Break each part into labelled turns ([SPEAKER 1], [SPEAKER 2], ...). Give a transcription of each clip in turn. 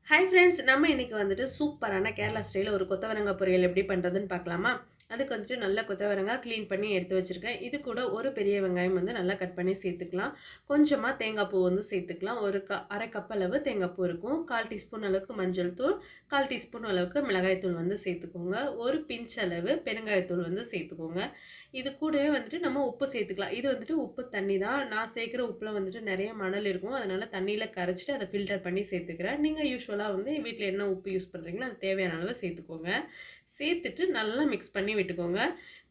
[SPEAKER 1] Hi friends, நம்ம இன்னைக்கு வந்துட்டு சூப்பரான கேரளா ஸ்டைலில் ஒரு கொத்தவரங்காய் பொரியல் எப்படி பண்ணுறதுன்னு பார்க்கலாமா? அதுக்கு வந்துட்டு நல்ல கொத்தவரங்காய் க்ளீன் பண்ணி எடுத்து வச்சுருக்கேன். இது கூட ஒரு பெரிய வெங்காயம் வந்து நல்லா கட் பண்ணி சேர்த்துக்கலாம். கொஞ்சமாக தேங்காய் பூ வந்து சேர்த்துக்கலாம். ஒரு அரை கப் அளவு தேங்காய் பூ இருக்கும். 1/4 டீஸ்பூன் அளவுக்கு மஞ்சள் தூள், 1/4 டீஸ்பூன் அளவுக்கு மிளகாய் தூள் வந்து சேர்த்துக்கோங்க. ஒரு பிஞ்ச் அளவு பெருங்காயத்தூள் வந்து சேர்த்துக்கோங்க. இது கூடவே வந்துட்டு நம்ம உப்பு சேர்த்துக்கலாம். இது வந்துட்டு உப்பு தண்ணி தான். நான் சேர்க்குற உப்பில் வந்துட்டு நிறைய மணல் இருக்கும். அதனால தண்ணியில் கரைச்சிட்டு அதை ஃபில்டர் பண்ணி சேர்த்துக்கிறேன். நீங்கள் யூஸ்வலாக வந்து வீட்டில் என்ன உப்பு யூஸ் பண்ணுறீங்களோ அது தேவையான அளவு சேர்த்துக்கோங்க. சேர்த்துட்டு நல்லா மிக்ஸ் பண்ணி விட்டுக்கோங்க.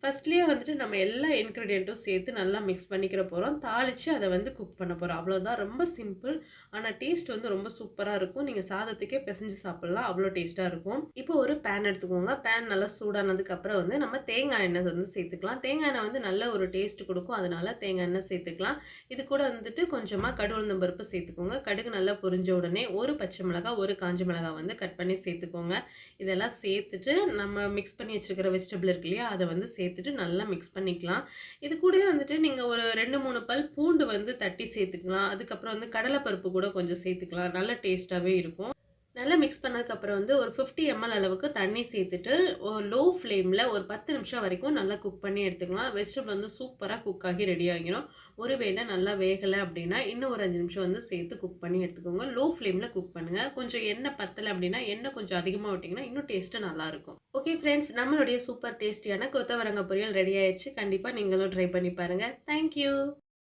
[SPEAKER 1] ஃபர்ஸ்ட்லேயே வந்துட்டு நம்ம எல்லா இன்க்ரீடியண்ட்டும் சேர்த்து நல்லா மிக்ஸ் பண்ணிக்கிற போகிறோம். தாளித்து அதை வந்து குக் பண்ண போகிறோம். அவ்வளோதான், ரொம்ப சிம்பிள். ஆனால் டேஸ்ட் வந்து ரொம்ப சூப்பராக இருக்கும். நீங்கள் சாதத்துக்கே பிசைஞ்சு சாப்பிட்லாம், அவ்வளோ டேஸ்ட்டாக இருக்கும். இப்போ ஒரு பேன் எடுத்துக்கோங்க. பேன் நல்லா சூடானதுக்கப்புறம் வந்து நம்ம தேங்காய் எண்ணெய் வந்து சேர்த்துக்கலாம். தேங்காய் எண்ணெய் வந்து நல்ல ஒரு டேஸ்ட் கொடுக்கும். அதனால தேங்காய் எண்ணெய் சேர்த்துக்கலாம். இது கூட வந்துட்டு கொஞ்சமாக கடுகுளுந்தம் பருப்பு சேர்த்துக்கோங்க. கடுகு நல்லா பொரிஞ்ச உடனே ஒரு பச்சை மிளகாய், ஒரு காஞ்ச மிளகாய் வந்து கட் பண்ணி சேர்த்துக்கோங்க. இதெல்லாம் சேர்த்துட்டு நம்ம மிக்ஸ் பண்ணி வச்சுருக்கிற வெஜிடபிள் இருக்கு இல்லையா, அதை வந்து சேர்த்துட்டு நல்லா மிக்ஸ் பண்ணிக்கலாம். இது கூடவே வந்துட்டு நீங்கள் ஒரு 2-3 பல் பூண்டு வந்து தட்டி சேர்த்துக்கலாம். அதுக்கப்புறம் வந்து கடலைப்பருப்பு கூட கொஞ்சம் சேர்த்துக்கலாம். நல்ல டேஸ்ட்டாகவே இருக்கும். நல்லா மிக்ஸ் பண்ணதுக்கப்புறம் வந்து ஒரு 50 ml அளவுக்கு தண்ணி சேர்த்துட்டு ஒரு லோ ஃப்ளேமில் ஒரு 10 நிமிஷம் வரைக்கும் நல்லா குக் பண்ணி எடுத்துக்கலாம். வெஜிடபிள் வந்து சூப்பராக குக் ஆகி ரெடி ஆகிரும். ஒருவேளை நல்லா வேகலை அப்படின்னா இன்னும் ஒரு 5 நிமிஷம் வந்து சேர்த்து குக் பண்ணி எடுத்துக்கோங்க. லோ ஃப்ளேமில் குக் பண்ணுங்கள். கொஞ்சம் எண்ணெய் பத்தலை அப்படின்னா எண்ணெய் கொஞ்சம் அதிகமாக விட்டிங்கன்னா இன்னும் டேஸ்ட்டு நல்லாயிருக்கும். ஓகே ஃப்ரெண்ட்ஸ், நம்மளுடைய சூப்பர் டேஸ்டியான கொத்தவரங்காய் பொரியல் ரெடி ஆயிடுச்சு. கண்டிப்பாக நீங்களும் ட்ரை பண்ணி பாருங்கள். தேங்க்யூ.